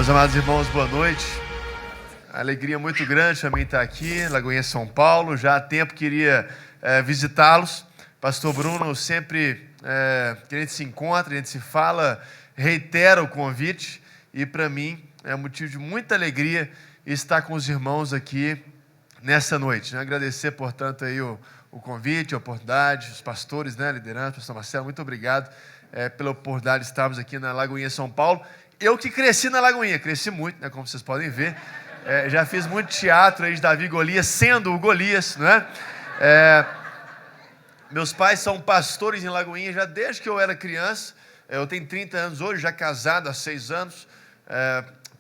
Meus amados irmãos, boa noite. Alegria muito grande também estar aqui, Lagoinha, São Paulo. Já há tempo queria visitá-los. Pastor Bruno, sempre que a gente se encontra, a gente se fala, reitera o convite. E para mim é motivo de muita alegria estar com os irmãos aqui nessa noite. Agradecer, portanto, aí o convite, a oportunidade, os pastores, a liderança, pastor Marcelo, muito obrigado pela oportunidade de estarmos aqui na Lagoinha, São Paulo. Eu que cresci na Lagoinha, cresci muito, como vocês podem ver. Já fiz muito teatro aí de Davi e Golias, sendo o Golias, meus pais são pastores em Lagoinha já desde que eu era criança. Eu tenho 30 anos hoje, já casado há 6 anos.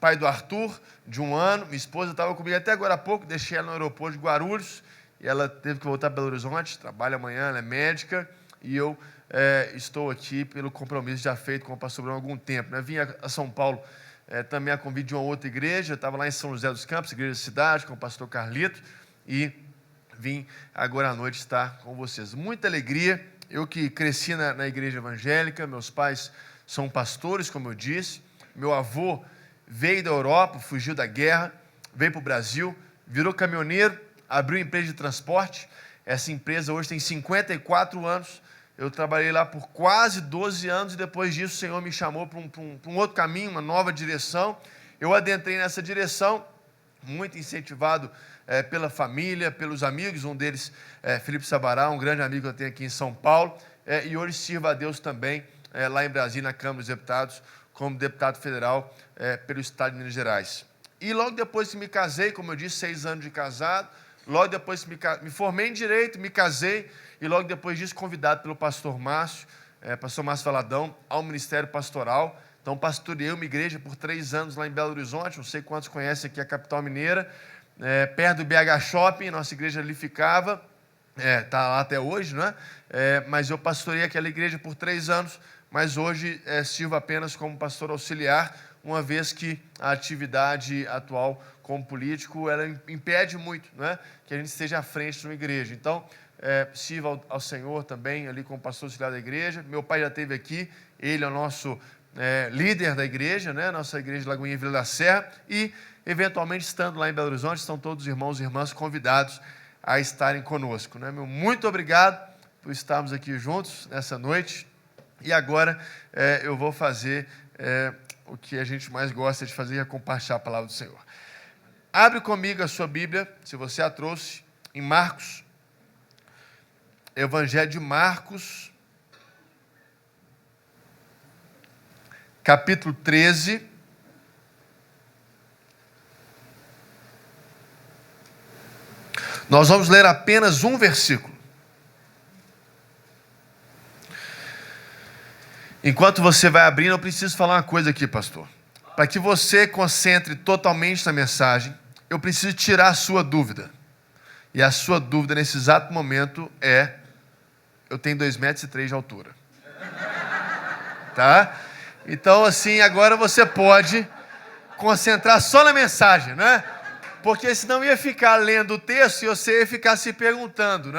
Pai do Arthur, de 1 ano. Minha esposa estava comigo até agora há pouco, deixei ela no aeroporto de Guarulhos, e ela teve que voltar para Belo Horizonte, trabalha amanhã, ela é médica, e eu estou aqui pelo compromisso já feito com o pastor Bruno há algum tempo. Vim a São Paulo também a convite de uma outra igreja, estava lá em São José dos Campos, igreja da cidade, com o pastor Carlito, e vim agora à noite estar com vocês. Muita alegria, eu que cresci na igreja evangélica, meus pais são pastores, como eu disse, meu avô veio da Europa, fugiu da guerra, veio para o Brasil, virou caminhoneiro, abriu empresa de transporte. Essa empresa hoje tem 54 anos, eu trabalhei lá por quase 12 anos, e depois disso o Senhor me chamou para um outro caminho, uma nova direção. Eu adentrei nessa direção, muito incentivado pela família, pelos amigos, um deles, Felipe Sabará, um grande amigo que eu tenho aqui em São Paulo, e hoje sirvo a Deus também, lá em Brasília, na Câmara dos Deputados, como deputado federal pelo estado de Minas Gerais. E logo depois que me casei, como eu disse, 6 anos de casado, logo depois que me formei em Direito, me casei, e logo depois disso convidado pelo pastor Márcio Valadão, ao Ministério Pastoral. Então pastoreei uma igreja por 3 anos lá em Belo Horizonte, não sei quantos conhecem aqui a capital mineira, perto do BH Shopping, nossa igreja ali ficava, está lá até hoje, mas eu pastorei aquela igreja por 3 anos, mas hoje sirvo apenas como pastor auxiliar, uma vez que a atividade atual como político, ela impede muito que a gente esteja à frente de uma igreja. Então, sirvo ao Senhor também, ali como pastor auxiliar da igreja. Meu pai já esteve aqui, ele é o nosso líder da igreja, nossa igreja de Lagoinha Vila da Serra, e, eventualmente, estando lá em Belo Horizonte, estão todos os irmãos e irmãs convidados a estarem conosco. Meu muito obrigado por estarmos aqui juntos nessa noite. E agora eu vou fazer o que a gente mais gosta de fazer, é compartilhar a palavra do Senhor. Abre comigo a sua Bíblia, se você a trouxe, em Marcos, Evangelho de Marcos, capítulo 13. Nós vamos ler apenas um versículo. Enquanto você vai abrindo, eu preciso falar uma coisa aqui, pastor. Para que você concentre totalmente na mensagem, eu preciso tirar a sua dúvida. E a sua dúvida nesse exato momento eu tenho 2,3 metros de altura. Tá? Então, assim, agora você pode concentrar só na mensagem, Porque senão ia ficar lendo o texto e você ia ficar se perguntando,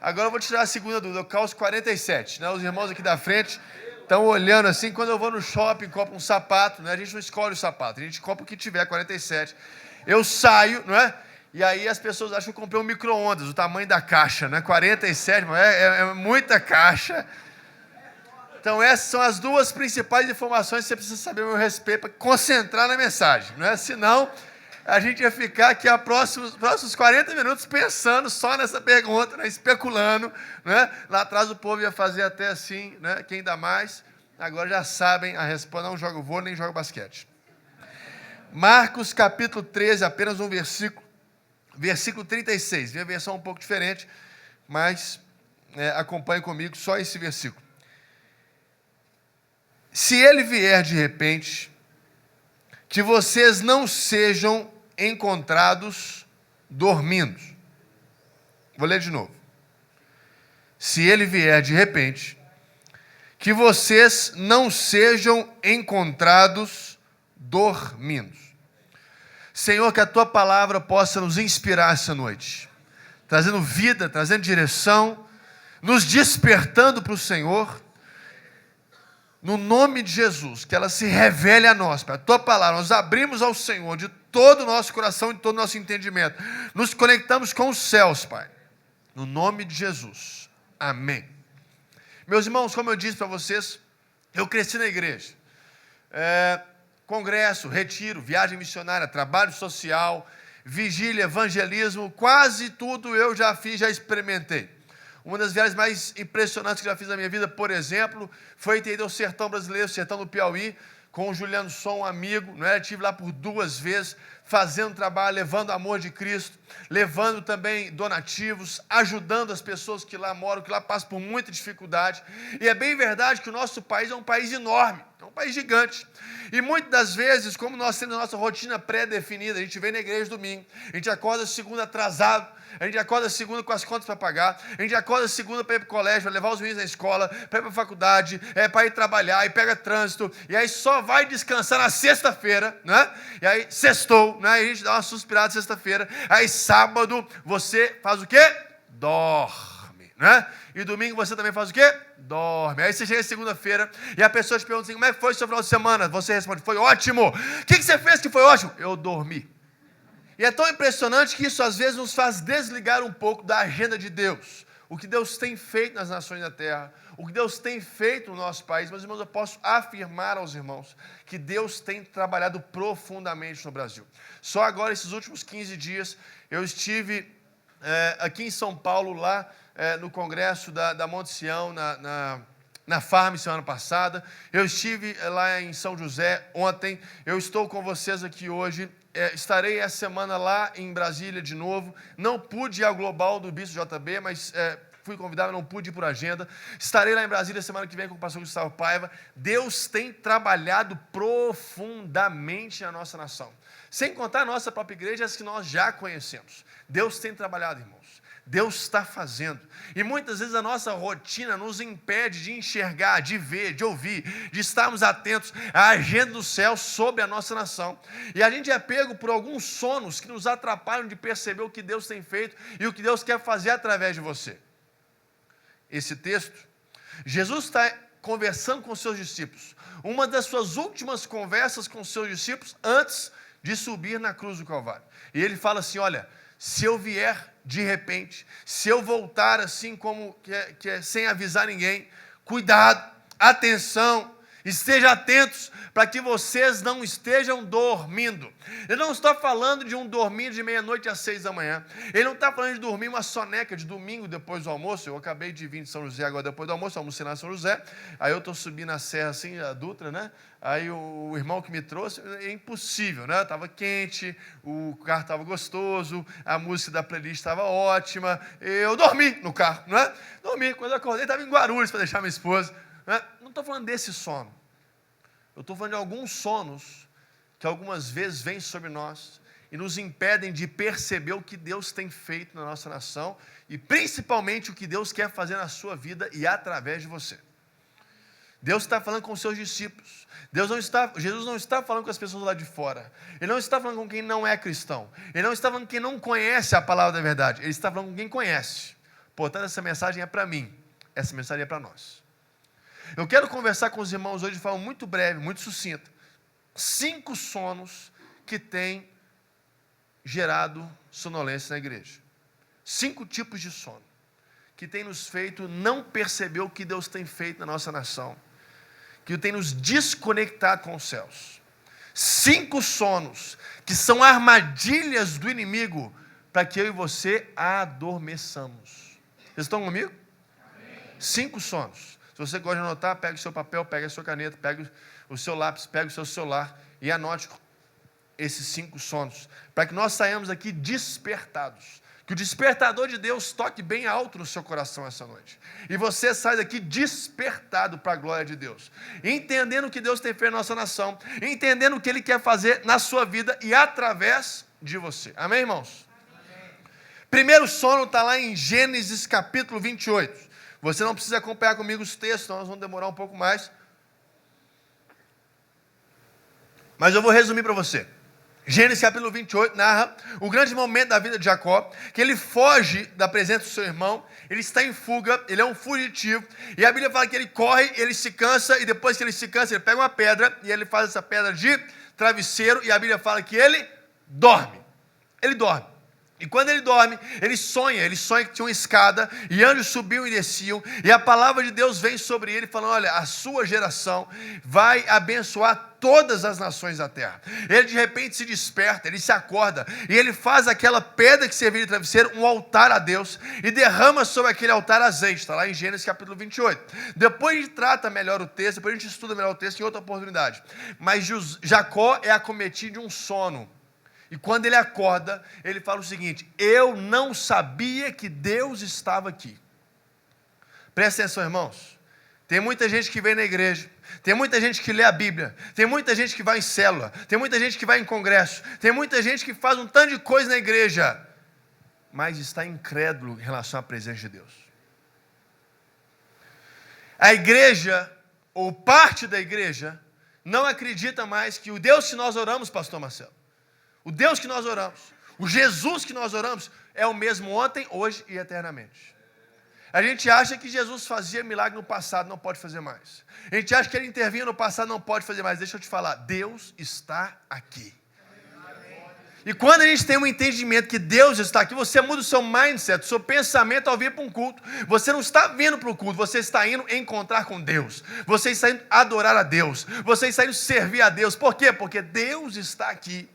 Agora eu vou tirar a segunda dúvida, eu calço 47, Os irmãos aqui da frente estão olhando assim, quando eu vou no shopping, compro um sapato, A gente não escolhe o sapato, a gente compra o que tiver, 47. Eu saio, E aí as pessoas acham que eu comprei um micro-ondas, o tamanho da caixa, 47, é muita caixa. Então essas são as duas principais informações que você precisa saber a meu respeito, para concentrar na mensagem, Senão, a gente ia ficar aqui a próximos 40 minutos pensando só nessa pergunta, especulando, Lá atrás o povo ia fazer até assim, Quem dá mais? Agora já sabem a resposta, não jogo vôlei nem jogo basquete. Marcos capítulo 13, apenas um versículo, versículo 36, minha versão é um pouco diferente, mas acompanhe comigo só esse versículo. Se ele vier de repente, que vocês não sejam encontrados dormindo. Vou ler de novo. Se ele vier de repente, que vocês não sejam encontrados dormindo. Senhor, que a Tua palavra possa nos inspirar essa noite, trazendo vida, trazendo direção, nos despertando para o Senhor, no nome de Jesus, que ela se revele a nós, para a tua palavra. Nós abrimos ao Senhor de todo o nosso coração e de todo o nosso entendimento. Nos conectamos com os céus, Pai. No nome de Jesus. Amém. Meus irmãos, como eu disse para vocês, eu cresci na igreja. Congresso, retiro, viagem missionária, trabalho social, vigília, evangelismo, quase tudo eu já fiz, já experimentei. Uma das viagens mais impressionantes que já fiz na minha vida, por exemplo, foi ter ido ao sertão brasileiro, sertão do Piauí, com o Juliano Som, um amigo, não é? Estive lá por 2 vezes, fazendo trabalho, levando o amor de Cristo, levando também donativos, ajudando as pessoas que lá moram, que lá passam por muita dificuldade. E é bem verdade que o nosso país é um país enorme, é um país gigante. E muitas das vezes, como nós temos a nossa rotina pré-definida, a gente vem na igreja domingo, a gente acorda segunda atrasado, a gente acorda segunda com as contas para pagar, a gente acorda segunda para ir para o colégio, para levar os meninos na escola, para ir para a faculdade, para ir trabalhar, e pega trânsito, e aí só vai descansar na sexta-feira, né? E aí sextou, né? E a gente dá uma suspirada sexta-feira, aí sábado você faz o quê? Dorme, né? E domingo você também faz o quê? Dorme. Aí você chega segunda-feira e a pessoa te pergunta assim, como é que foi o seu final de semana? Você responde, foi ótimo. O que você fez que foi ótimo? Eu dormi. E é tão impressionante que isso às vezes nos faz desligar um pouco da agenda de Deus. O que Deus tem feito nas nações da terra, o que Deus tem feito no nosso país. Meus irmãos, eu posso afirmar aos irmãos que Deus tem trabalhado profundamente no Brasil. Só agora, esses últimos 15 dias, eu estive aqui em São Paulo, lá no congresso da Monte Sião, na Farm semana passada. Eu estive lá em São José ontem. Eu estou com vocês aqui hoje. Estarei essa semana lá em Brasília de novo. Não pude ir ao Global do Bispo JB, mas fui convidado, não pude ir por agenda. Estarei lá em Brasília semana que vem com o pastor Gustavo Paiva. Deus tem trabalhado profundamente na nossa nação. Sem contar a nossa própria igreja, as que nós já conhecemos. Deus tem trabalhado, irmãos. Deus está fazendo. E muitas vezes a nossa rotina nos impede de enxergar, de ver, de ouvir, de estarmos atentos à agenda do céu sobre a nossa nação. E a gente é pego por alguns sonos que nos atrapalham de perceber o que Deus tem feito e o que Deus quer fazer através de você. Esse texto, Jesus está conversando com os seus discípulos. Uma das suas últimas conversas com os seus discípulos antes de subir na cruz do Calvário. E ele fala assim, olha, se eu vier de repente, se eu voltar assim como sem avisar ninguém, cuidado, atenção, estejam atentos para que vocês não estejam dormindo. Ele não está falando de um dormir de meia-noite às 6 da manhã. Ele não está falando de dormir uma soneca de domingo depois do almoço. Eu acabei de vir de São José agora depois do almoço, almocei lá em São José. Aí eu estou subindo a serra assim, a Dutra, né? Aí o irmão que me trouxe, é impossível, né? Estava quente, o carro estava gostoso, a música da playlist estava ótima. Eu dormi no carro, não é? Dormi. Quando eu acordei, estava em Guarulhos para deixar minha esposa. Não estou falando desse sono. Eu estou falando de alguns sonos que algumas vezes vêm sobre nós e nos impedem de perceber o que Deus tem feito na nossa nação e principalmente o que Deus quer fazer na sua vida e através de você. Deus está falando com os seus discípulos. Jesus não está falando com as pessoas lá de fora. Ele não está falando com quem não é cristão. Ele não está falando com quem não conhece a palavra da verdade. Ele está falando com quem conhece. Portanto, essa mensagem é para mim. Essa mensagem é para nós. Eu quero conversar com os irmãos hoje de forma muito breve, muito sucinta. 5 sonos que têm gerado sonolência na igreja. 5 tipos de sono que têm nos feito não perceber o que Deus tem feito na nossa nação, que tem nos desconectado com os céus. 5 sonos que são armadilhas do inimigo para que eu e você adormeçamos. Vocês estão comigo? 5 sonos. Se você gosta de anotar, pega o seu papel, pega a sua caneta, pega o seu lápis, pega o seu celular e anote esses 5 sonos, para que nós saiamos aqui despertados. Que o despertador de Deus toque bem alto no seu coração essa noite. E você sai daqui despertado para a glória de Deus. Entendendo o que Deus tem feito na nossa nação, entendendo o que Ele quer fazer na sua vida e através de você. Amém, irmãos? Amém. Primeiro sono está lá em Gênesis capítulo 28. Você não precisa acompanhar comigo os textos, nós vamos demorar um pouco mais. Mas eu vou resumir para você. Gênesis capítulo 28 narra o grande momento da vida de Jacó, que ele foge da presença do seu irmão, ele está em fuga, ele é um fugitivo, e a Bíblia fala que ele corre, ele se cansa, e depois que ele se cansa, ele pega uma pedra, e ele faz essa pedra de travesseiro, e a Bíblia fala que ele dorme. Ele dorme. E quando ele dorme, ele sonha que tinha uma escada, e anjos subiam e desciam, e a palavra de Deus vem sobre ele, falando: olha, a sua geração vai abençoar todas as nações da terra. Ele de repente se desperta, ele se acorda, e ele faz aquela pedra que servia de travesseiro um altar a Deus, e derrama sobre aquele altar azeite. Está lá em Gênesis capítulo 28. Depois a gente trata melhor o texto, depois a gente estuda melhor o texto em outra oportunidade. Mas Jacó é acometido de um sono. E quando ele acorda, ele fala o seguinte: eu não sabia que Deus estava aqui. Presta atenção, irmãos. Tem muita gente que vem na igreja, tem muita gente que lê a Bíblia, tem muita gente que vai em célula, tem muita gente que vai em congresso, tem muita gente que faz um tanto de coisa na igreja, mas está incrédulo em relação à presença de Deus. A igreja, ou parte da igreja, não acredita mais que o Deus que nós oramos, pastor Marcelo, o Deus que nós oramos, o Jesus que nós oramos, é o mesmo ontem, hoje e eternamente. A gente acha que Jesus fazia milagre no passado, não pode fazer mais. A gente acha que Ele intervinha no passado, não pode fazer mais. Deixa eu te falar, Deus está aqui. E quando a gente tem um entendimento que Deus está aqui, você muda o seu mindset, o seu pensamento ao vir para um culto. Você não está vindo para o culto, você está indo encontrar com Deus. Você está indo adorar a Deus. Você está indo servir a Deus. Por quê? Porque Deus está aqui.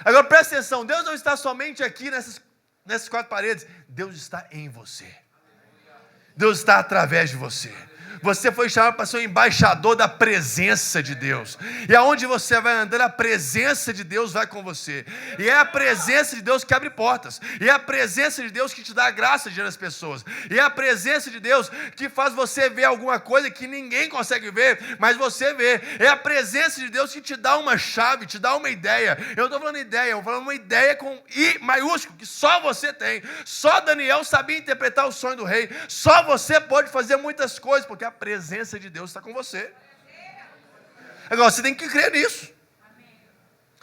Agora presta atenção, Deus não está somente aqui nessas quatro paredes, Deus está em você. Deus está através de você. Você foi chamado para ser um embaixador da presença de Deus. E aonde você vai andando, a presença de Deus vai com você. E é a presença de Deus que abre portas. E é a presença de Deus que te dá a graça diante das pessoas. E é a presença de Deus que faz você ver alguma coisa que ninguém consegue ver, mas você vê. É a presença de Deus que te dá uma chave, te dá uma ideia. Eu não estou falando ideia, eu estou falando uma ideia com I maiúsculo, que só você tem. Só Daniel sabia interpretar o sonho do rei. Só você pode fazer muitas coisas, porque a presença de Deus está com você. Agora, você tem que crer nisso.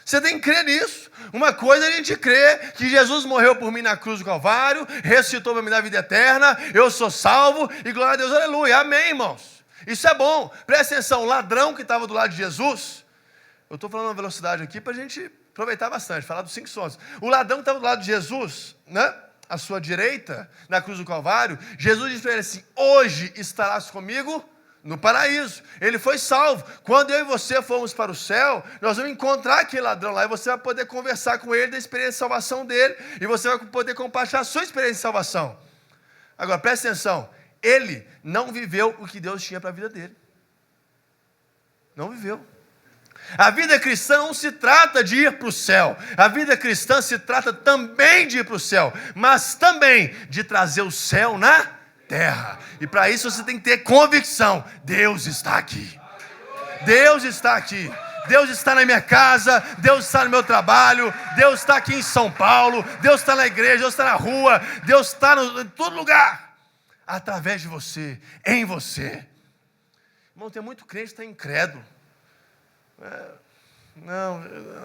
Você tem que crer nisso. Uma coisa a gente crê que Jesus morreu por mim na cruz do Calvário, ressuscitou para me dar vida eterna, eu sou salvo, e glória a Deus, aleluia, amém, irmãos. Isso é bom. Presta atenção, o ladrão que estava do lado de Jesus, eu estou falando uma velocidade aqui para a gente aproveitar bastante, falar dos 5 sons. O ladrão que estava do lado de Jesus, né? À sua direita, na cruz do Calvário, Jesus disse para ele assim: hoje estarás comigo no paraíso. Ele foi salvo. Quando eu e você formos para o céu, nós vamos encontrar aquele ladrão lá, e você vai poder conversar com ele da experiência de salvação dele, e você vai poder compartilhar a sua experiência de salvação. Agora, presta atenção, ele não viveu o que Deus tinha para a vida dele. Não viveu. A vida cristã não se trata de ir para o céu. A vida cristã se trata também de ir para o céu, mas também de trazer o céu na terra. E para isso você tem que ter convicção: Deus está aqui. Deus está aqui. Deus está na minha casa, Deus está no meu trabalho, Deus está aqui em São Paulo, Deus está na igreja, Deus está na rua, Deus está em todo lugar, através de você, em você. Irmão, tem muito crente que está incrédulo. Não,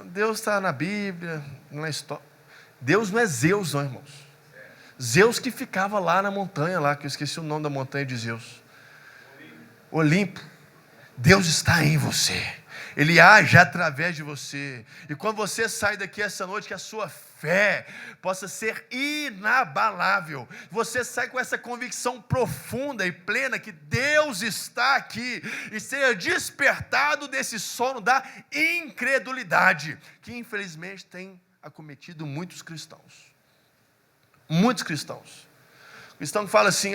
Deus está na Bíblia, não é história. Deus não é Zeus, não, irmãos. Zeus que ficava lá na montanha, lá, que eu esqueci o nome da montanha de Zeus. Olimpo. Deus está em você. Ele age através de você. E quando você sai daqui essa noite, que a sua fé possa ser inabalável. Você sai com essa convicção profunda e plena que Deus está aqui, e seja despertado desse sono da incredulidade, que infelizmente tem acometido muitos cristãos. Muitos cristãos. O cristão que fala assim: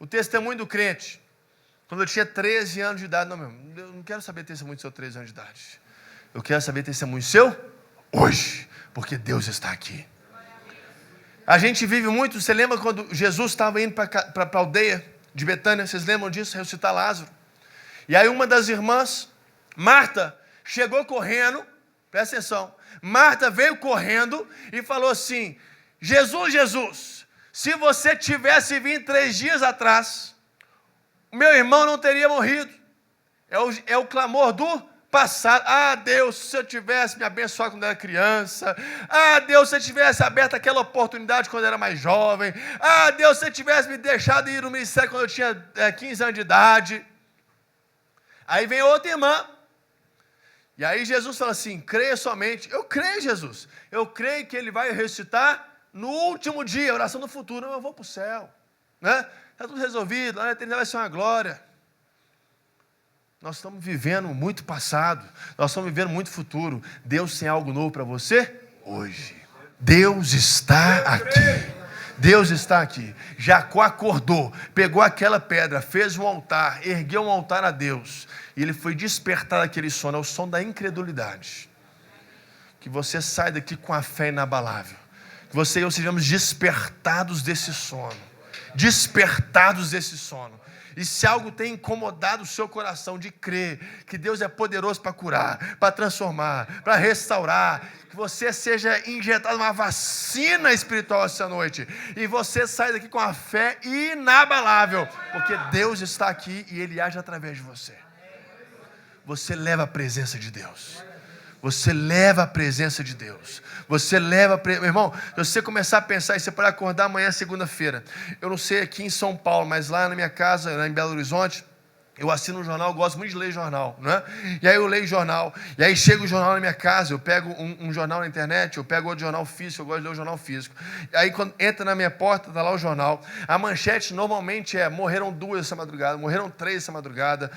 o testemunho do crente, quando eu tinha 13 anos de idade. Não, meu, eu não quero saber testemunho do seu 13 anos de idade. Eu quero saber testemunho seu hoje, porque Deus está aqui. A gente vive muito. Você lembra quando Jesus estava indo para a aldeia de Betânia? Vocês lembram disso? Ressuscitar Lázaro. E aí uma das irmãs, Marta, chegou correndo. Presta atenção. Marta veio correndo e falou assim: Jesus, se você tivesse vindo 3 dias atrás, meu irmão não teria morrido. É o clamor do passado. Ah, Deus, se eu tivesse me abençoado quando era criança. Ah, Deus, se eu tivesse aberto aquela oportunidade quando era mais jovem. Ah, Deus, se eu tivesse me deixado ir no ministério quando eu tinha 15 anos de idade. Aí vem outra irmã. E aí Jesus fala assim, creia somente. Eu creio, Jesus. Eu creio que Ele vai ressuscitar no último dia, oração do futuro. Eu vou para o céu. Né? Está tudo resolvido, lá na eternidade vai ser uma glória. Nós estamos vivendo muito passado, nós estamos vivendo muito futuro. Deus tem algo novo para você hoje. Deus está aqui. Deus está aqui. Jacó acordou, pegou aquela pedra, fez um altar, ergueu um altar a Deus. E ele foi despertar daquele sono, é o som da incredulidade. Que você saia daqui com a fé inabalável. Que você e eu sejamos despertados desse sono. Despertados desse sono. E se algo tem incomodado o seu coração de crer que Deus é poderoso para curar, para transformar, para restaurar, que você seja injetado uma vacina espiritual essa noite e você sai daqui com a fé inabalável, porque Deus está aqui e Ele age através de você. Você leva a presença de Deus. Você leva a presença de Deus. Você leva... Meu irmão, se você começar a pensar, e você pode acordar amanhã, segunda-feira. Eu não sei aqui em São Paulo, mas lá na minha casa, lá em Belo Horizonte, eu assino um jornal, eu gosto muito de ler jornal, né? E aí eu leio jornal, e aí chega o jornal na minha casa, eu pego um jornal na internet, eu pego outro jornal físico, eu gosto de ler o jornal físico. E aí quando entra na minha porta, está lá o jornal, a manchete normalmente é, morreram 2 essa madrugada, morreram 3 essa madrugada,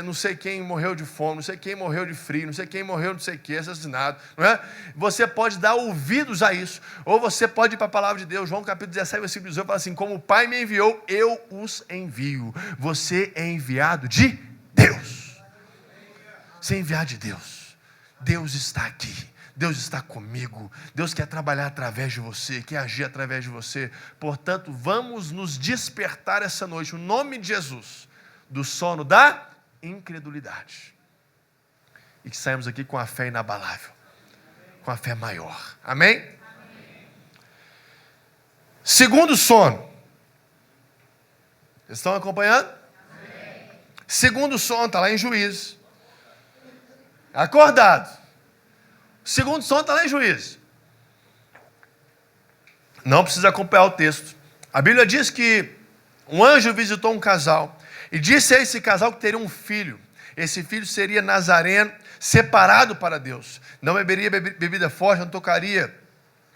não sei quem morreu de fome, não sei quem morreu de frio, não sei quem morreu não sei o que, assassinado, não é? Você pode dar ouvidos a isso, ou você pode ir para a palavra de Deus, João capítulo 17, versículo 18, fala assim, como o Pai me enviou, eu os envio. Você é enviado de Deus. Você é enviado de Deus. Deus está aqui. Deus está comigo. Deus quer trabalhar através de você, quer agir através de você. Portanto, vamos nos despertar essa noite, no nome de Jesus, do sono da incredulidade. E que saímos aqui com a fé inabalável, com a fé maior. Amém? Segundo sono. Vocês estão acompanhando? Segundo sono, está lá em Juízes. Acordado. Segundo sono está lá em Juízes. Não precisa acompanhar o texto. A Bíblia diz que um anjo visitou um casal e disse a esse casal que teria um filho. Esse filho seria nazareno, separado para Deus. Não beberia bebida forte, não tocaria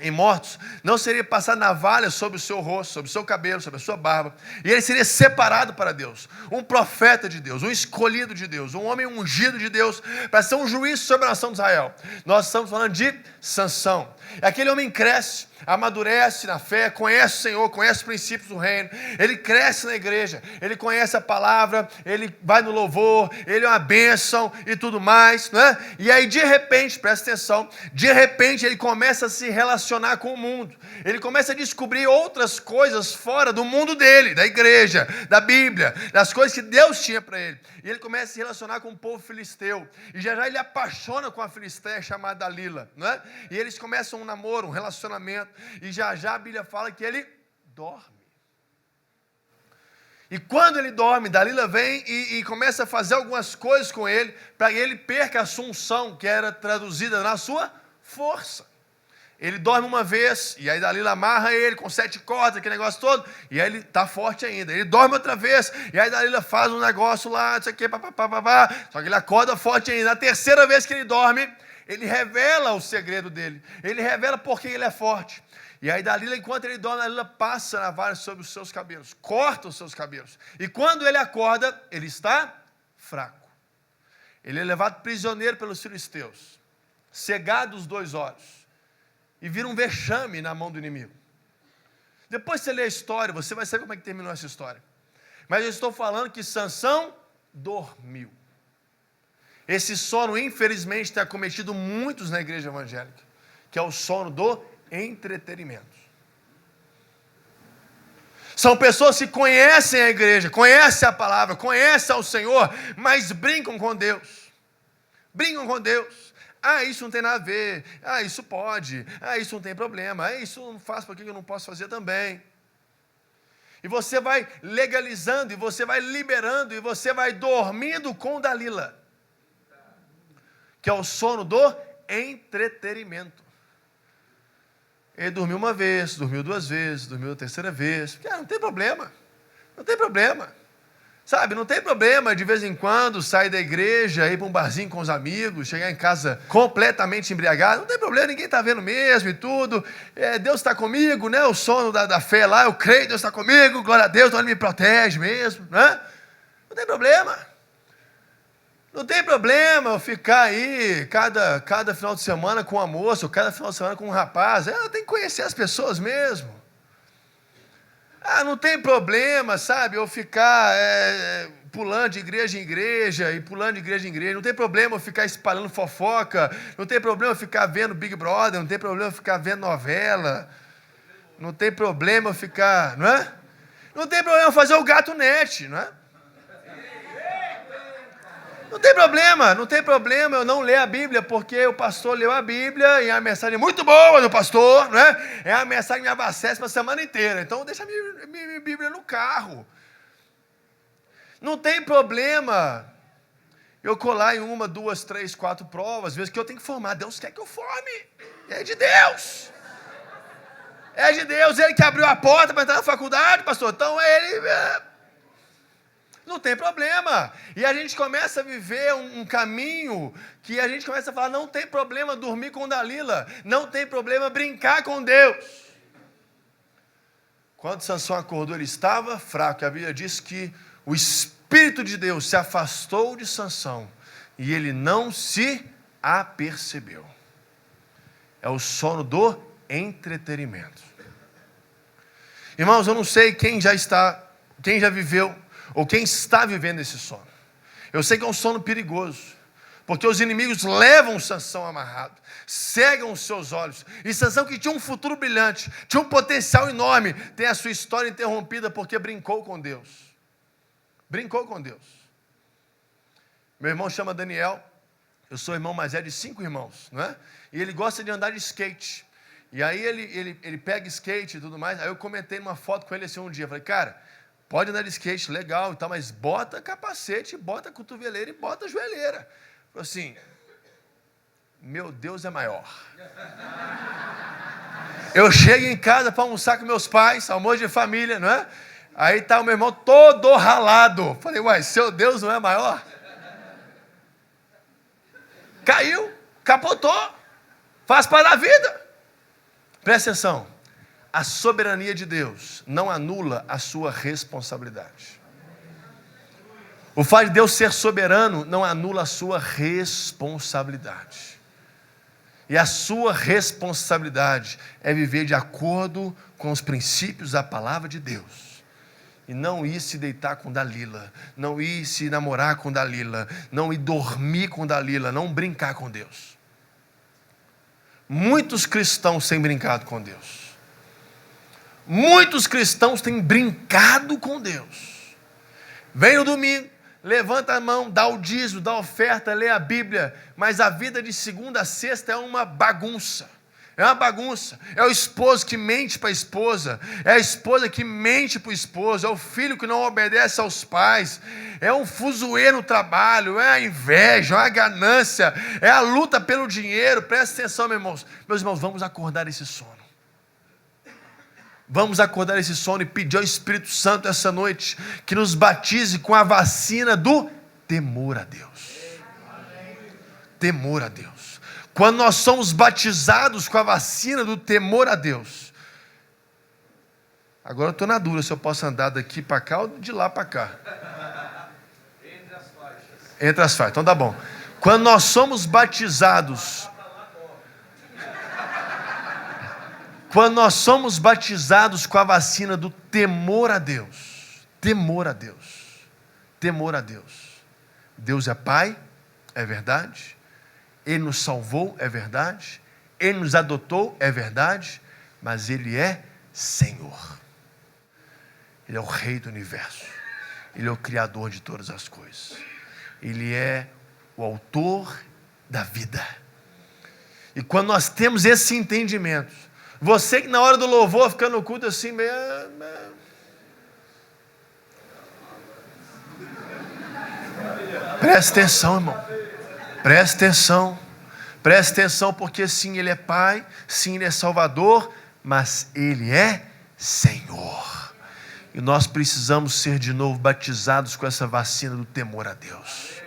em mortos, não seria passar navalha sobre o seu rosto, sobre o seu cabelo, sobre a sua barba, e ele seria separado para Deus, um profeta de Deus, um escolhido de Deus, um homem ungido de Deus, para ser um juiz sobre a nação de Israel. Nós estamos falando de Sansão. Aquele homem cresce, amadurece na fé, conhece o Senhor, conhece os princípios do reino, ele cresce na igreja, ele conhece a palavra, ele vai no louvor, ele é uma bênção e tudo mais, né? E aí de repente, presta atenção, de repente ele começa a se relacionar com o mundo, ele começa a descobrir outras coisas fora do mundo dele, da igreja, da Bíblia, das coisas que Deus tinha para ele, e ele começa a se relacionar com o povo filisteu, e já ele apaixona com a filisteia chamada Dalila, né? E eles começam um namoro, um relacionamento, e já a Bíblia fala que ele dorme. E quando ele dorme, Dalila vem e começa a fazer algumas coisas com ele, para que ele perca a assunção, que era traduzida na sua força. Ele dorme uma vez, e aí Dalila amarra ele com 7 cordas, aquele negócio todo, e aí ele está forte ainda. Ele dorme outra vez, e aí Dalila faz um negócio lá, não sei o que, só que ele acorda forte ainda. Na terceira vez que ele dorme, ele revela o segredo dele, ele revela por que ele é forte. E aí Dalila, enquanto ele dorme, Dalila passa a navalha sobre os seus cabelos, corta os seus cabelos. E quando ele acorda, ele está fraco. Ele é levado prisioneiro pelos filisteus, cegado os 2 olhos, e vira um vexame na mão do inimigo. Depois você lê a história, você vai saber como é que terminou essa história. Mas eu estou falando que Sansão dormiu. Esse sono, infelizmente, tem acometido muitos na igreja evangélica, que é o sono do entretenimento. São pessoas que conhecem a igreja, conhecem a palavra, conhecem ao Senhor, mas brincam com Deus. Brincam com Deus. Ah, isso não tem nada a ver. Ah, isso pode. Ah, isso não tem problema. Ah, isso não faço, por que eu não posso fazer também? E você vai legalizando, e você vai liberando, e você vai dormindo com Dalila. que é o sono do entretenimento. Ele dormiu uma vez, dormiu 2 vezes, dormiu a 3ª vez. Não tem problema. Não tem problema. Sabe, não tem problema de vez em quando sair da igreja, ir para um barzinho com os amigos, chegar em casa completamente embriagado. Não tem problema, ninguém está vendo mesmo e tudo. Deus está comigo, né? O sono da fé lá, eu creio, Deus está comigo, glória a Deus, então Ele me protege mesmo, né? Não tem problema. Não tem problema eu ficar aí cada final de semana com uma moça, ou cada final de semana com um rapaz. Tem que conhecer as pessoas mesmo. Não tem problema, sabe, eu ficar pulando de igreja em igreja, e pulando de igreja em igreja. Não tem problema eu ficar espalhando fofoca. Não tem problema eu ficar vendo Big Brother. Não tem problema eu ficar vendo novela. Não tem problema eu ficar, não é? Não tem problema eu fazer o gato net, não é? Não tem problema eu não ler a Bíblia, porque o pastor leu a Bíblia e a mensagem é muito boa do pastor, né? É a mensagem que me abastece para a semana inteira. Então deixa a minha Bíblia no carro. Não tem problema eu colar em 1, 2, 3, 4 provas, às vezes que eu tenho que formar. Deus quer que eu forme. É de Deus. É de Deus. Ele que abriu a porta para entrar na faculdade, pastor. Então ele... Não tem problema. E a gente começa a viver um caminho que a gente começa a falar, não tem problema dormir com Dalila, não tem problema brincar com Deus. Quando Sansão acordou, ele estava fraco. A Bíblia diz que o Espírito de Deus se afastou de Sansão e ele não se apercebeu. É o sono do entretenimento. Irmãos, eu não sei quem já viveu ou quem está vivendo esse sono. Eu sei que é um sono perigoso, porque os inimigos levam Sansão amarrado, cegam os seus olhos, e Sansão, que tinha um futuro brilhante, tinha um potencial enorme, tem a sua história interrompida porque brincou com Deus. Brincou com Deus. Meu irmão chama Daniel, eu sou o irmão mais velho de 5 irmãos, não é? E ele gosta de andar de skate. E aí ele pega skate e tudo mais. Aí eu comentei numa foto com ele assim um dia, falei, cara, pode andar de skate, legal e tal, mas bota capacete, bota cotoveleira e bota joelheira. Falei assim, meu Deus é maior. Eu chego em casa para almoçar com meus pais, almoço de família, não é? Aí está o meu irmão todo ralado. Falei, uai, seu Deus não é maior? Caiu, capotou, faz parte da vida. Presta atenção. A soberania de Deus não anula a sua responsabilidade. O fato de Deus ser soberano não anula a sua responsabilidade. E a sua responsabilidade é viver de acordo com os princípios da palavra de Deus. E não ir se deitar com Dalila, não ir se namorar com Dalila, não ir dormir com Dalila, não brincar com Deus. Muitos cristãos têm brincado com Deus. Muitos cristãos têm brincado com Deus. Vem no domingo, levanta a mão, dá o dízimo, dá a oferta, lê a Bíblia, mas a vida de segunda a sexta é uma bagunça. É uma bagunça. É o esposo que mente para a esposa, é a esposa que mente para o esposo, é o filho que não obedece aos pais, é um fuzuê no trabalho, é a inveja, é a ganância, é a luta pelo dinheiro. Presta atenção, meus irmãos, vamos acordar esse sono. Vamos acordar esse sono e pedir ao Espírito Santo essa noite que nos batize com a vacina do temor a Deus. Temor a Deus. Quando nós somos batizados com a vacina do temor a Deus. Agora eu estou na dúvida se eu posso andar daqui para cá ou de lá para cá. Entre as faixas. Entre as faixas, então tá bom. Quando nós somos batizados... Quando nós somos batizados com a vacina do temor a Deus, temor a Deus, temor a Deus. Deus é Pai, é verdade. Ele nos salvou, é verdade. Ele nos adotou, é verdade. Mas Ele é Senhor. Ele é o Rei do Universo. Ele é o Criador de todas as coisas. Ele é o Autor da vida. E quando nós temos esse entendimento, você que na hora do louvor fica no culto assim, meio... Presta atenção, irmão. Presta atenção, porque sim, Ele é Pai, sim, Ele é Salvador, mas Ele é Senhor. E nós precisamos ser de novo batizados com essa vacina do temor a Deus.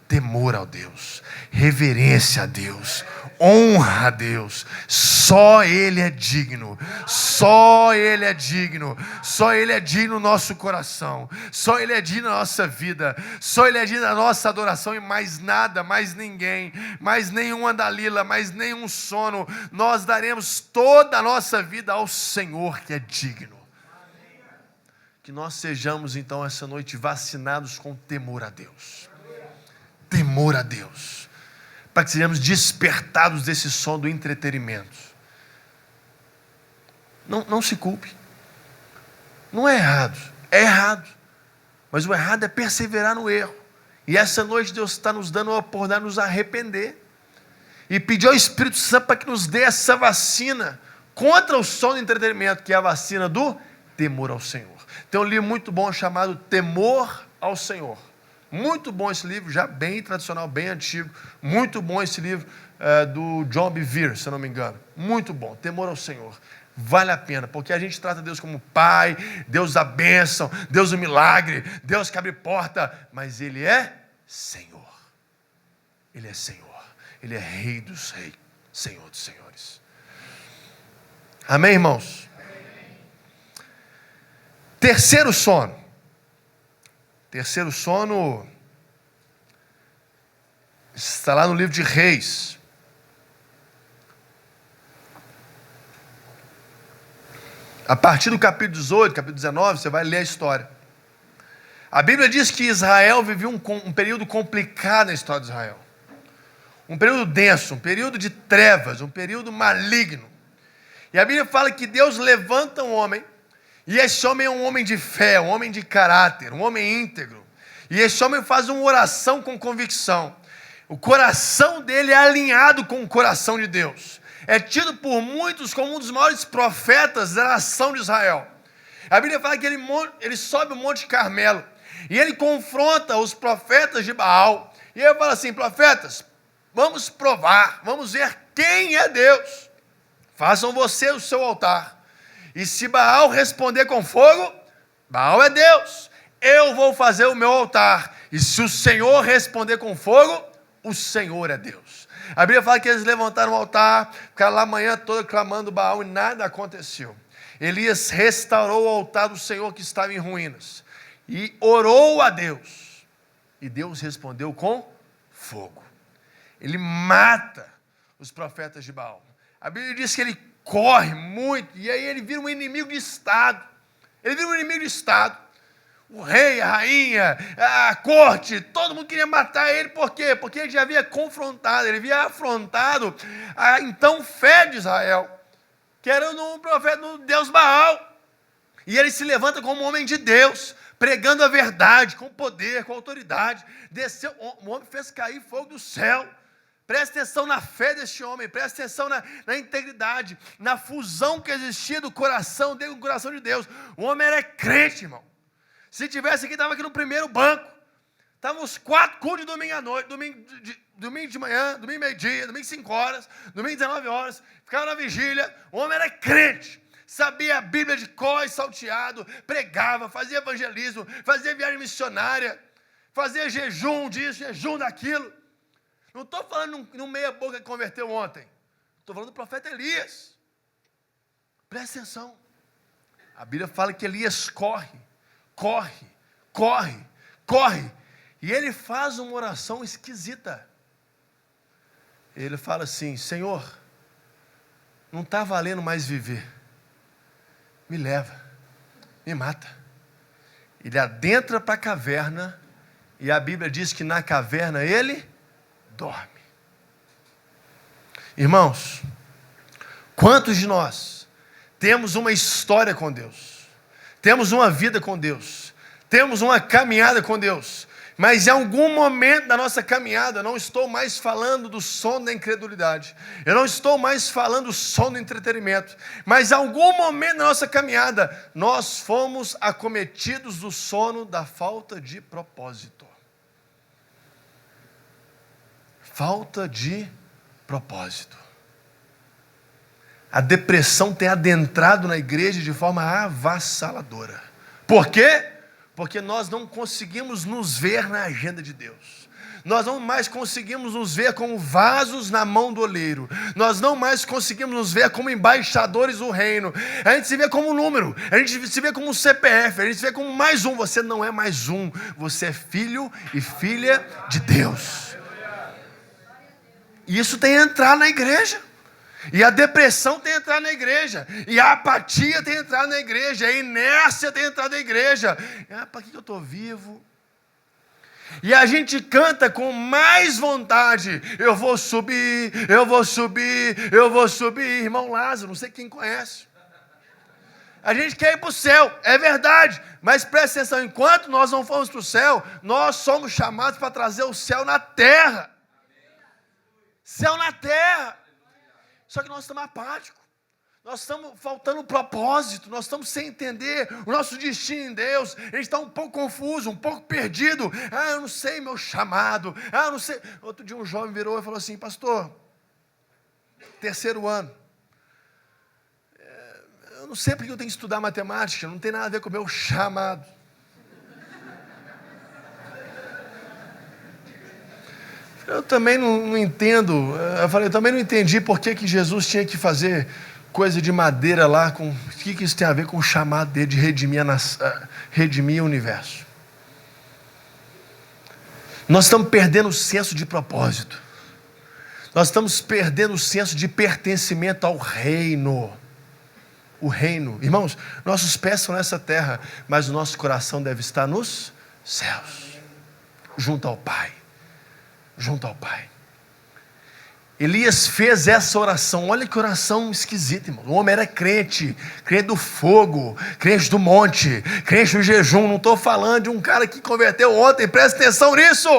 Temor a Deus, reverência a Deus, honra a Deus. Só Ele é digno, só Ele é digno, só Ele é digno no nosso coração, só Ele é digno na nossa vida, só Ele é digno da nossa adoração e mais nada, mais ninguém, mais nenhuma Dalila, mais nenhum sono. Nós daremos toda a nossa vida ao Senhor que é digno. Que nós sejamos então essa noite vacinados com temor a Deus. Temor a Deus, para que sejamos despertados desse sono do entretenimento. Não se culpe, não é errado, mas o errado é perseverar no erro, e essa noite Deus está nos dando a oportunidade de nos arrepender, e pedir ao Espírito Santo para que nos dê essa vacina, contra o sono do entretenimento, que é a vacina do temor ao Senhor. Tem um livro muito bom chamado Temor ao Senhor. Muito bom esse livro, já bem tradicional, bem antigo. Muito bom esse livro do John Bevere, se eu não me engano. Muito bom, Temor ao Senhor. Vale a pena, porque a gente trata Deus como Pai, Deus da bênção, Deus do milagre, Deus que abre porta, mas Ele é Senhor. Ele é Senhor. Ele é Rei dos Reis, Senhor dos Senhores. Amém, irmãos? Terceiro sono. Terceiro sono está lá no livro de Reis. A partir do capítulo 18, capítulo 19, você vai ler a história. A Bíblia diz que Israel vivia um período complicado na história de Israel. Um período denso, um período de trevas, um período maligno. E a Bíblia fala que Deus levanta um homem, e esse homem é um homem de fé, um homem de caráter, um homem íntegro. E esse homem faz uma oração com convicção. O coração dele é alinhado com o coração de Deus. É tido por muitos como um dos maiores profetas da nação de Israel. A Bíblia fala que ele sobe o Monte Carmelo e ele confronta os profetas de Baal. E ele fala assim: profetas, vamos provar, vamos ver quem é Deus. Façam você o seu altar. E se Baal responder com fogo, Baal é Deus. Eu vou fazer o meu altar. E se o Senhor responder com fogo, o Senhor é Deus. A Bíblia fala que eles levantaram o altar, ficaram lá a manhã toda clamando Baal e nada aconteceu. Elias restaurou o altar do Senhor que estava em ruínas. E orou a Deus. E Deus respondeu com fogo. Ele mata os profetas de Baal. A Bíblia diz que ele corre muito, e aí ele vira um inimigo de Estado. Ele vira um inimigo de Estado. O rei, a rainha, a corte, todo mundo queria matar ele. Por quê? Porque ele já havia confrontado, ele havia afrontado a então fé de Israel, que era no profeta, no Deus Baal. E ele se levanta como homem de Deus, pregando a verdade, com poder, com autoridade. Desceu, o homem fez cair fogo do céu. Presta atenção na fé deste homem, presta atenção na integridade, na fusão que existia do coração dele com o coração de Deus. O homem era crente, irmão. Se tivesse aqui, estava aqui no primeiro banco. Estavam os 4 cultos de domingo à noite, domingo de manhã, domingo meio-dia, domingo 5 horas, domingo 19 horas. Ficava na vigília. O homem era crente. Sabia a Bíblia de cor e salteado, pregava, fazia evangelismo, fazia viagem missionária, fazia jejum disso, jejum daquilo. Não estou falando num meia-boca que converteu ontem. Estou falando do profeta Elias. Presta atenção. A Bíblia fala que Elias corre. E ele faz uma oração esquisita. Ele fala assim: Senhor, não está valendo mais viver. Me leva, me mata. Ele adentra para a caverna. E a Bíblia diz que na caverna ele dorme. Irmãos, quantos de nós temos uma história com Deus, temos uma vida com Deus, temos uma caminhada com Deus, mas em algum momento da nossa caminhada, eu não estou mais falando do sono da incredulidade, eu não estou mais falando do sono do entretenimento, mas em algum momento da nossa caminhada, nós fomos acometidos do sono da falta de propósito. Falta de propósito. A depressão tem adentrado na igreja de forma avassaladora. Por quê? Porque nós não conseguimos nos ver na agenda de Deus. Nós não mais conseguimos nos ver como vasos na mão do oleiro. Nós não mais conseguimos nos ver como embaixadores do reino. A gente se vê como um número. A gente se vê como um CPF. A gente se vê como mais um. Você não é mais um. Você é filho e filha de Deus. E isso tem entrado na igreja. E a depressão tem entrado na igreja. E a apatia tem entrado na igreja. A inércia tem entrado na igreja. Para que eu estou vivo? E a gente canta com mais vontade. Eu vou subir, eu vou subir, eu vou subir. Irmão Lázaro, não sei quem conhece. A gente quer ir para o céu, é verdade. Mas presta atenção, enquanto nós não formos para o céu, nós somos chamados para trazer o céu na terra. Céu na terra. Só que nós estamos apáticos. Nós estamos faltando propósito, nós estamos sem entender o nosso destino em Deus. A gente está um pouco confuso, um pouco perdido. Eu não sei meu chamado. Eu não sei. Outro dia um jovem virou e falou assim: pastor, 3º ano, eu não sei porque eu tenho que estudar matemática, não tem nada a ver com o meu chamado. Eu também não entendo. Eu falei, eu também não entendi por que Jesus tinha que fazer coisa de madeira lá, o que isso tem a ver com o chamado dele de redimir o universo? Nós estamos perdendo o senso de propósito. Nós estamos perdendo o senso de pertencimento ao reino. O reino. Irmãos, nossos pés são nessa terra, mas o nosso coração deve estar nos céus, junto ao Pai. Junto ao Pai. Elias fez essa oração. Olha que oração esquisita, irmão. O homem era crente do fogo, crente do monte, crente do jejum. Não estou falando de um cara que converteu ontem, presta atenção nisso.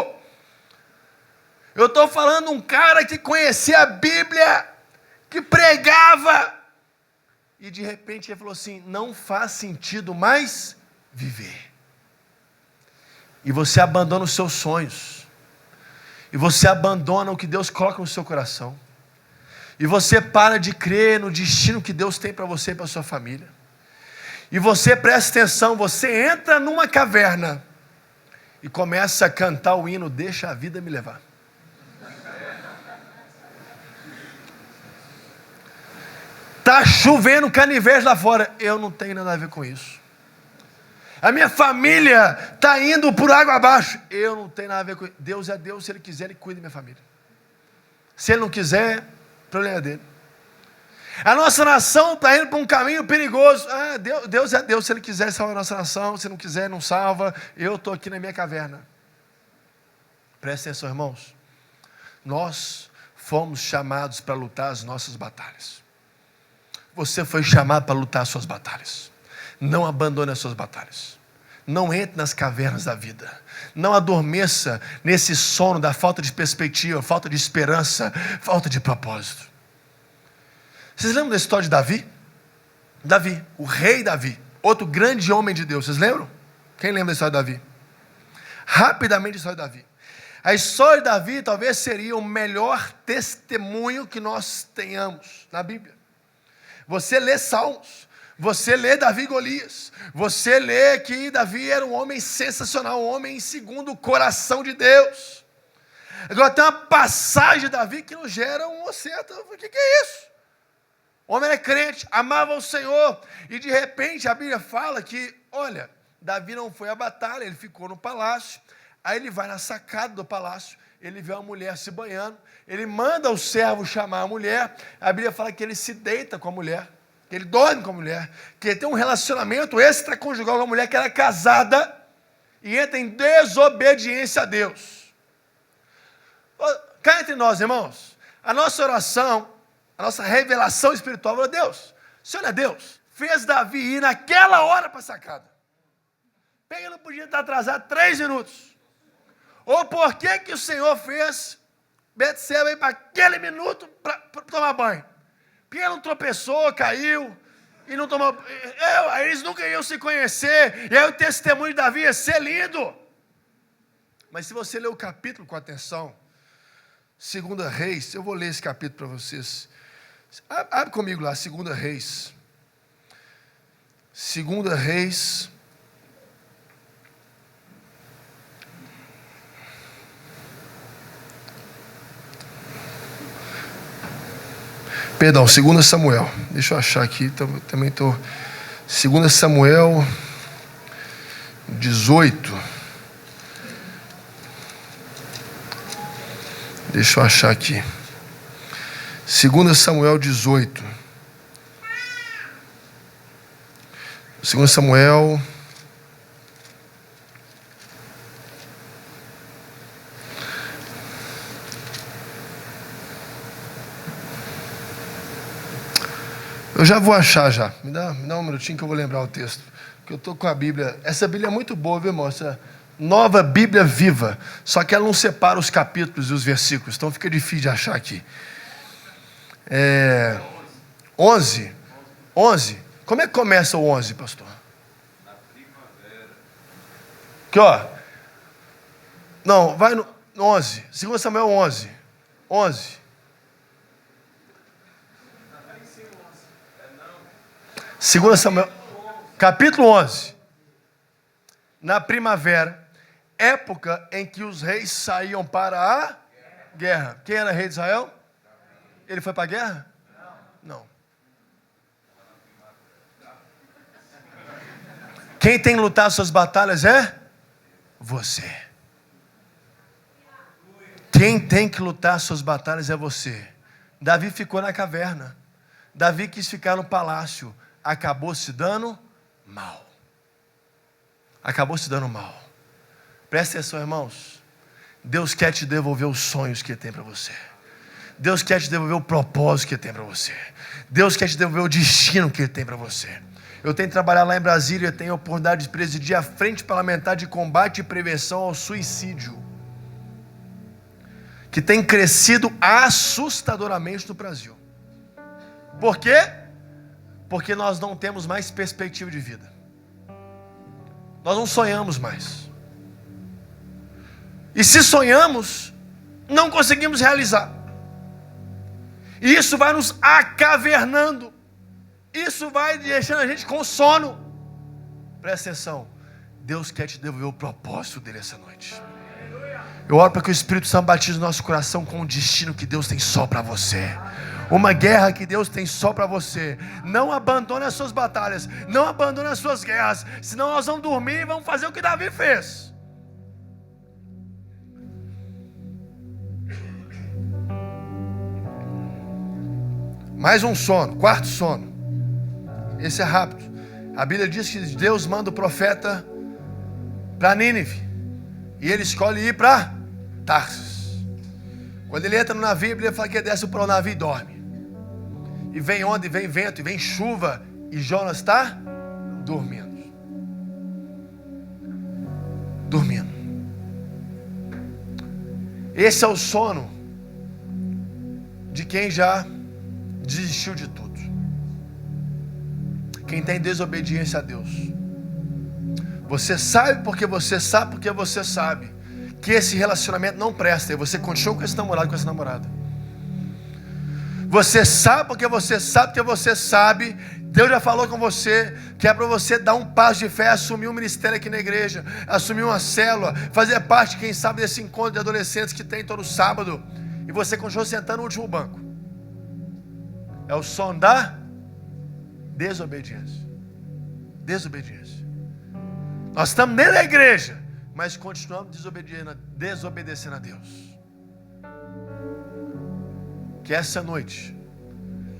Eu estou falando de um cara que conhecia a Bíblia, que pregava, e de repente ele falou assim: não faz sentido mais viver. E você abandona os seus sonhos. E você abandona o que Deus coloca no seu coração. E você para de crer no destino que Deus tem para você e para a sua família. E você, presta atenção, você entra numa caverna e começa a cantar o hino Deixa a Vida Me Levar. Está chovendo canivete lá fora. Eu não tenho nada a ver com isso. A minha família está indo por água abaixo. Eu não tenho nada a ver com isso. Deus é Deus, se Ele quiser, Ele cuida da minha família. Se Ele não quiser, o problema é dele. A nossa nação está indo para um caminho perigoso. Deus é Deus, se Ele quiser salvar a nossa nação. Se não quiser, não salva. Eu estou aqui na minha caverna. Presta atenção, irmãos. Nós fomos chamados para lutar as nossas batalhas. Você foi chamado para lutar as suas batalhas. Não abandone as suas batalhas. Não entre nas cavernas da vida. Não adormeça nesse sono da falta de perspectiva, falta de esperança, falta de propósito. Vocês lembram da história de Davi? Davi, o rei Davi, outro grande homem de Deus. Vocês lembram? Quem lembra da história de Davi? Rapidamente a história de Davi. A história de Davi talvez seria o melhor testemunho que nós tenhamos na Bíblia. Você lê Salmos. Você lê Davi e Golias, você lê que Davi era um homem sensacional, um homem segundo o coração de Deus. Agora tem uma passagem de Davi que nos gera um certo, o que é isso? O homem era crente, amava o Senhor, e de repente a Bíblia fala que, olha, Davi não foi à batalha, ele ficou no palácio, aí ele vai na sacada do palácio, ele vê uma mulher se banhando, ele manda o servo chamar a mulher, a Bíblia fala que ele se deita com a mulher, que ele dorme com a mulher, que ele tem um relacionamento extraconjugal com a mulher que era casada e entra em desobediência a Deus. Cá entre nós, irmãos, a nossa oração, a nossa revelação espiritual, falou: Deus, o Senhor é Deus, fez Davi ir naquela hora para a sacada. Ele não podia estar atrasado 3 minutos. Ou por que o Senhor fez Betseba ir para aquele minuto para tomar banho? Porque ele não tropeçou, caiu, e não tomou. Eles nunca iam se conhecer, e aí o testemunho de Davi ia ser lindo. Mas se você ler o capítulo com atenção, Segunda Reis, eu vou ler esse capítulo para vocês. Abre comigo lá, Segunda Reis. Segunda Reis. Perdão, 2 Samuel. Deixa eu achar aqui, também estou. 2 Samuel 18. Deixa eu achar aqui. 2 Samuel 18. 2 Samuel. Eu já vou achar já. Me dá um minutinho que eu vou lembrar o texto. Porque eu estou com a Bíblia. Essa Bíblia é muito boa, viu, irmão? Essa nova Bíblia viva. Só que ela não separa os capítulos e os versículos. Então fica difícil de achar aqui. 11. 11. Como é que começa o 11, pastor? Na primavera. Aqui, ó. Não, vai no 11. 2 Samuel 11. 11. 2 Samuel, capítulo 11. Na primavera, época em que os reis saíam para a guerra. Quem era rei de Israel? Ele foi para a guerra? Não. Quem tem que lutar suas batalhas é você. Quem tem que lutar suas batalhas é você. Davi ficou na caverna. Davi quis ficar no palácio. Acabou se dando mal. Acabou se dando mal. Presta atenção, irmãos. Deus quer te devolver os sonhos que Ele tem para você. Deus quer te devolver o propósito que Ele tem para você. Deus quer te devolver o destino que Ele tem para você. Eu tenho trabalhado lá em Brasília, eu tenho a oportunidade de presidir a Frente Parlamentar de Combate e Prevenção ao Suicídio, que tem crescido assustadoramente no Brasil. Por quê? Porque nós não temos mais perspectiva de vida. Nós não sonhamos mais. E se sonhamos, não conseguimos realizar. E isso vai nos acavernando. Isso vai deixando a gente com sono. Presta atenção. Deus quer te devolver o propósito dele essa noite. Eu oro para que o Espírito Santo batize o nosso coração com o destino que Deus tem só para você. Uma guerra que Deus tem só para você. Não abandone as suas batalhas. Não abandone as suas guerras. Senão nós vamos dormir e vamos fazer o que Davi fez. Mais um sono, quarto sono. Esse é rápido. A Bíblia diz que Deus manda o profeta para Nínive. E ele escolhe ir para Tarsis. Quando ele entra no navio, a Bíblia fala que ele desce para o navio e dorme. E vem onda, e vem vento, e vem chuva. E Jonas está dormindo. Dormindo. Esse é o sono de quem já desistiu de tudo. Quem tem desobediência a Deus. Você sabe porque você sabe porque você sabe que esse relacionamento não presta. E você continua com esse namorado, com essa namorada. Você sabe porque você sabe porque você sabe. Deus já falou com você que é para você dar um passo de fé, assumir um ministério aqui na igreja, assumir uma célula, fazer parte, quem sabe, desse encontro de adolescentes que tem todo sábado. E você continua sentando no último banco. É o som da desobediência. Desobediência. Nós estamos dentro da igreja, mas continuamos desobedecendo a Deus. Que essa noite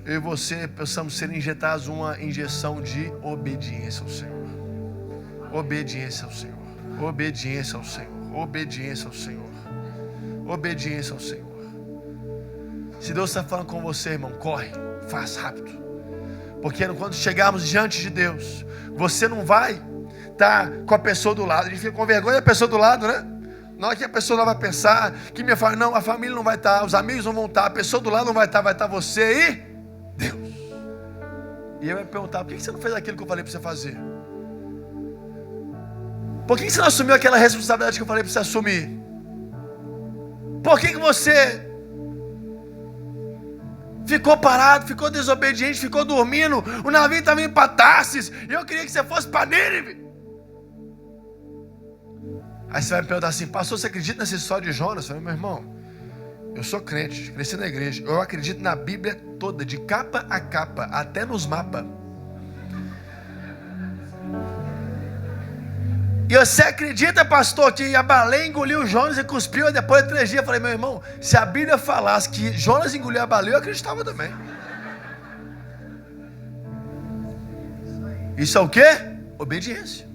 eu e você possamos ser injetados uma injeção de obediência ao Senhor. Obediência ao Senhor. Obediência ao Senhor. Obediência ao Senhor. Obediência ao Senhor. Se Deus está falando com você, irmão, corre, faz rápido. Porque quando chegarmos diante de Deus, você não vai estar com a pessoa do lado. A gente fica com vergonha da pessoa do lado, né? Na hora que a pessoa lá vai pensar, que minha família, não, a família não vai estar, os amigos não vão estar, a pessoa do lado não vai estar você e Deus. E ele vai perguntar, por que você não fez aquilo que eu falei para você fazer? Por que você não assumiu aquela responsabilidade que eu falei para você assumir? Por que você ficou parado, ficou desobediente, ficou dormindo. O navio estava indo para Tarsis e eu queria que você fosse para Nínive. Aí você vai me perguntar assim: pastor, você acredita nessa história de Jonas? Eu falei: meu irmão, eu sou crente, cresci na igreja, eu acredito na Bíblia toda, de capa a capa, até nos mapas. E você acredita, pastor, que a baleia engoliu Jonas e cuspiu, e depois de 3 dias? Eu falei: meu irmão, se a Bíblia falasse que Jonas engoliu a baleia, eu acreditava também. Isso é o quê? Obediência.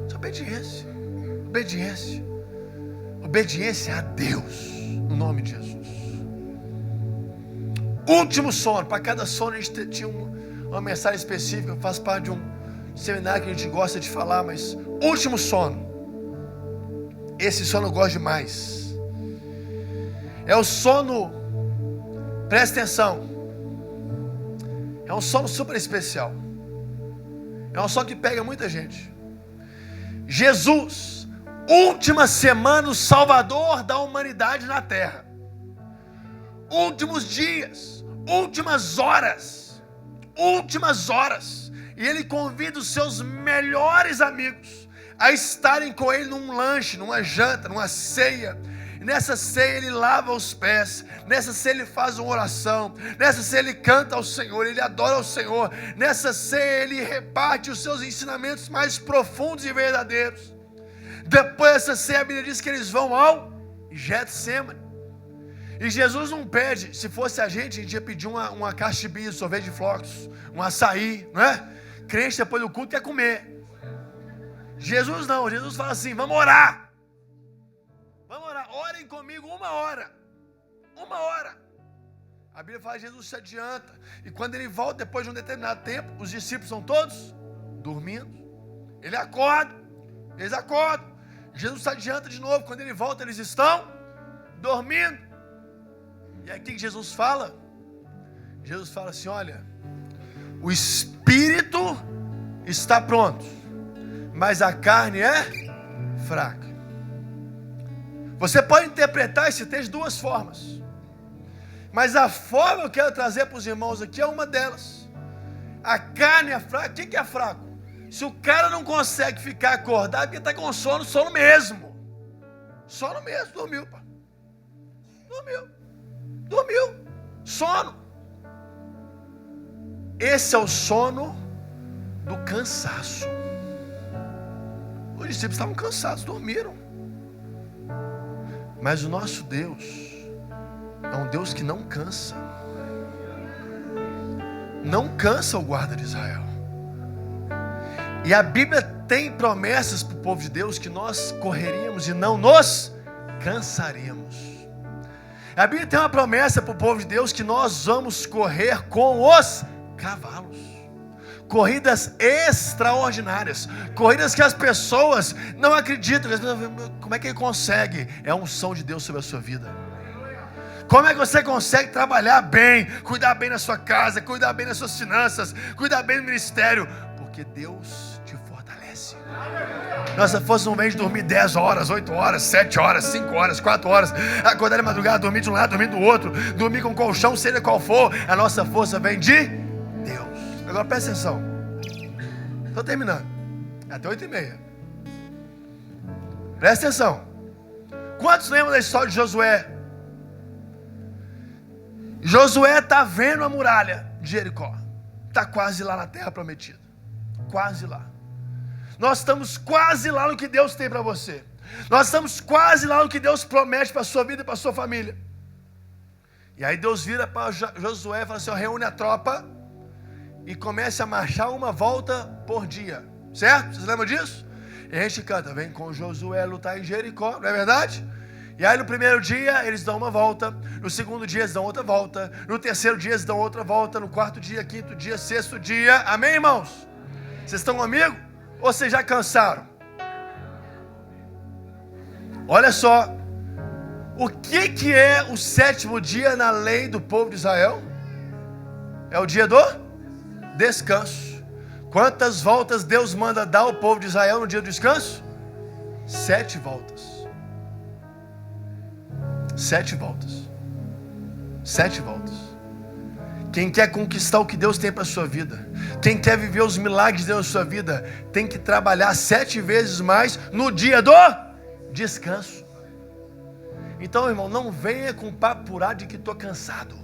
Isso é obediência. Obediência. Obediência a Deus, no nome de Jesus. Último sono. Para cada sono a gente tinha uma mensagem específica. Faz parte de um seminário que a gente gosta de falar, mas último sono. Esse sono eu gosto demais. É o sono, presta atenção, é um sono super especial. É um sono que pega muita gente. Jesus, última semana, o Salvador da humanidade na terra. Últimos dias, últimas horas. E ele convida os seus melhores amigos a estarem com ele num lanche, numa janta, numa ceia. E nessa ceia ele lava os pés, nessa ceia ele faz uma oração, nessa ceia ele canta ao Senhor, ele adora ao Senhor, nessa ceia ele reparte os seus ensinamentos mais profundos e verdadeiros. Depois dessa ceia a Bíblia diz que eles vão ao Getsemane. E Jesus não pede, se fosse a gente ia pedir uma caixa de bis, sorvete de flocos, um açaí, não é? Crente depois do culto quer comer. Jesus não, Jesus fala assim: vamos orar. Vamos orar, orem comigo 1 hora. 1 hora. A Bíblia fala que Jesus se adianta. E quando ele volta depois de um determinado tempo, os discípulos são todos dormindo. Ele acorda, eles acordam. Jesus se adianta de novo. Quando ele volta, eles estão dormindo. E aí o que Jesus fala? Jesus fala assim: olha, o espírito está pronto, mas a carne é fraca. Você pode interpretar esse texto de 2 formas, mas a forma que eu quero trazer para os irmãos aqui é uma delas. A carne é fraca. O que é fraco? Se o cara não consegue ficar acordado, porque está com sono, sono mesmo, dormiu, pá. Dormiu, sono. Esse é o sono do cansaço. Os discípulos estavam cansados, dormiram. Mas o nosso Deus é um Deus que não cansa. Não cansa o guarda de Israel. E a Bíblia tem promessas para o povo de Deus que nós correríamos e não nos cansaríamos. A Bíblia tem uma promessa para o povo de Deus que nós vamos correr com os cavalos. Corridas extraordinárias, corridas que as pessoas não acreditam. Como é que ele consegue? É a unção de Deus sobre a sua vida. Como é que você consegue trabalhar bem, cuidar bem na sua casa, cuidar bem das suas finanças, cuidar bem do ministério? Porque Deus te fortalece. Nossa, força não vem de dormir 10 horas, 8 horas, 7 horas, 5 horas, 4 horas, acordar de madrugada, dormir de um lado, dormir do outro, dormir com colchão, seja qual for. A nossa força vem de Deus. Agora presta atenção. Estou terminando. Até 8h30. Presta atenção. Quantos lembram da história de Josué? Josué está vendo a muralha de Jericó. Está quase lá na terra prometida. Quase lá. Nós estamos quase lá no que Deus tem para você. Nós estamos quase lá no que Deus promete para a sua vida e para a sua família. E aí Deus vira para Josué e fala assim: ó, reúne a tropa e comece a marchar 1 volta por dia. Certo? Vocês lembram disso? E a gente canta: vem com Josué lutar em Jericó. Não é verdade? E aí no primeiro dia eles dão 1 volta, no segundo dia eles dão outra volta, no terceiro dia eles dão outra volta, no quarto dia, quinto dia, sexto dia. Amém, irmãos? Vocês estão comigo? Ou vocês já cansaram? Olha só, o que é o 7º dia na lei do povo de Israel? É o dia do descanso. Quantas voltas Deus manda dar ao povo de Israel no dia do descanso? 7 voltas. 7 voltas. 7 voltas. Quem quer conquistar o que Deus tem para a sua vida, quem quer viver os milagres de Deus na sua vida, tem que trabalhar 7 vezes mais no dia do descanso. Então, irmão, não venha com papo furado de que estou cansado.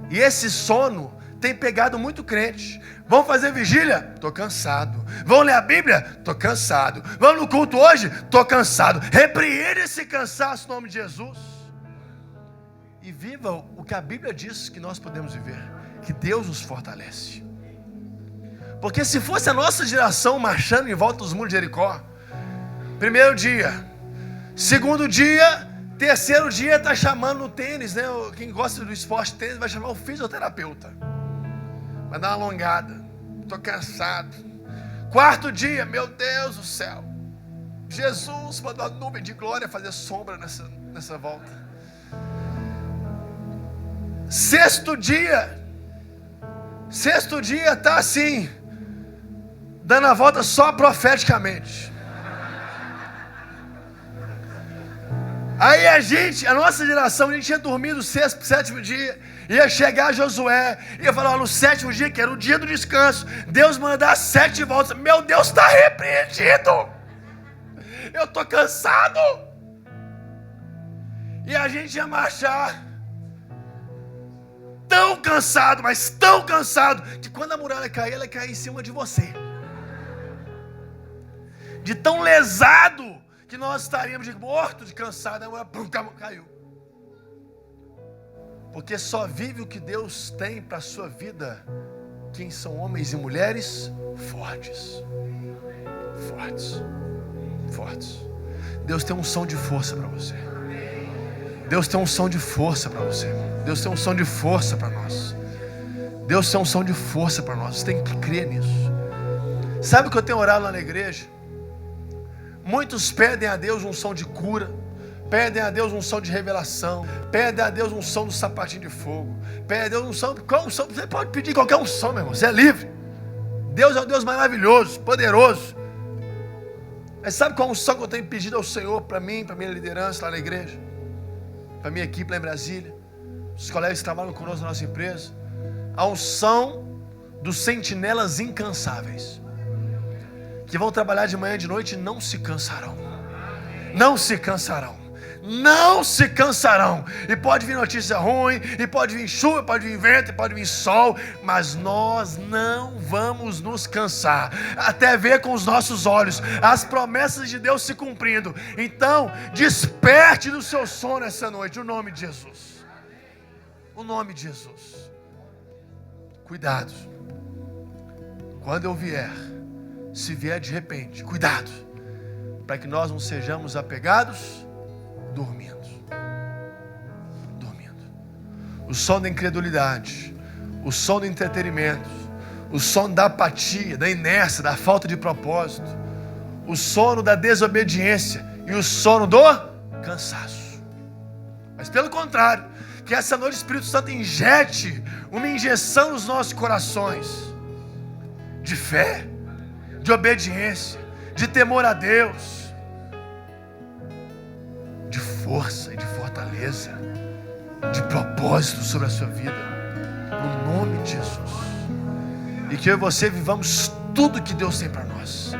E esse sono tem pegado muito crente. Vão fazer vigília? Estou cansado. Vão ler a Bíblia? Estou cansado. Vão no culto hoje? Estou cansado. Repreenda esse cansaço em nome de Jesus. E viva o que a Bíblia diz que nós podemos viver. Que Deus nos fortalece. Porque se fosse a nossa geração marchando em volta dos muros de Jericó, primeiro dia, segundo dia, terceiro dia está chamando o tênis, né? Quem gosta do esporte tênis vai chamar o fisioterapeuta. Vai dar uma alongada. Estou cansado. Quarto dia, meu Deus do céu. Jesus mandou a nuvem de glória fazer sombra nessa volta. Sexto dia está assim, dando a volta só profeticamente. Aí a nossa geração, a gente tinha dormido o sexto, sétimo dia, ia chegar Josué, ia falar no sétimo dia, que era o dia do descanso, Deus mandar 7 voltas. Meu Deus, está repreendido. Eu estou cansado. E a gente ia marchar tão cansado, mas tão cansado, que quando a muralha cair, ela cai em cima de você. De tão lesado que nós estaríamos de morto, de cansado, a muralha caiu. Porque só vive o que Deus tem para a sua vida quem são homens e mulheres fortes. Fortes. Fortes. Deus tem um som de força para você. Deus tem um som de força para você. Deus tem um som de força para nós. Deus tem um som de força para nós. Você tem que crer nisso. Sabe o que eu tenho orado lá na igreja? Muitos pedem a Deus um som de cura, pedem a Deus um som de revelação, pedem a Deus um som do sapatinho de fogo, pedem a Deus um som. Qual um som? Você pode pedir qualquer um som, meu irmão. Você é livre. Deus é um Deus maravilhoso, poderoso. Mas sabe qual um som que eu tenho pedido ao Senhor para mim, para minha liderança lá na igreja, para minha equipe lá em Brasília, os colegas que trabalham conosco na nossa empresa? A unção dos sentinelas incansáveis, que vão trabalhar de manhã e de noite e não se cansarão. Não se cansarão. Não se cansarão. E pode vir notícia ruim, e pode vir chuva, pode vir vento, e pode vir sol, mas nós não vamos nos cansar, até ver com os nossos olhos as promessas de Deus se cumprindo. Então, desperte do seu sono essa noite, o nome de Jesus. O nome de Jesus. Cuidado. Quando eu vier, se vier de repente, cuidado, para que nós não sejamos apegados dormindo. O som da incredulidade, o som do entretenimento, o som da apatia, da inércia, da falta de propósito, o sono da desobediência e o sono do cansaço. Mas pelo contrário, que essa noite o Espírito Santo injete uma injeção nos nossos corações de fé, de obediência, de temor a Deus, de força e de fortaleza, de propósito sobre a sua vida, no nome de Jesus. E que eu e você vivamos tudo que Deus tem para nós,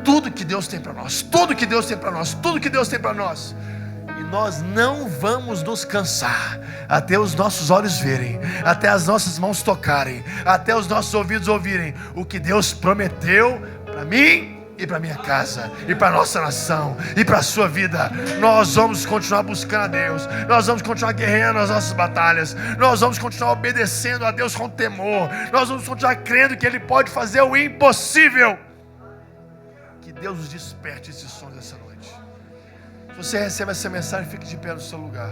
tudo que Deus tem para nós, tudo que Deus tem para nós, tudo que Deus tem para nós. E nós não vamos nos cansar até os nossos olhos verem, até as nossas mãos tocarem, até os nossos ouvidos ouvirem o que Deus prometeu para mim e para minha casa, e para a nossa nação, e para a sua vida. Nós vamos continuar buscando a Deus, nós vamos continuar guerreando as nossas batalhas, nós vamos continuar obedecendo a Deus com temor, nós vamos continuar crendo que Ele pode fazer o impossível. Que Deus nos desperte esses sonhos essa noite. Se você recebe essa mensagem, fique de pé no seu lugar.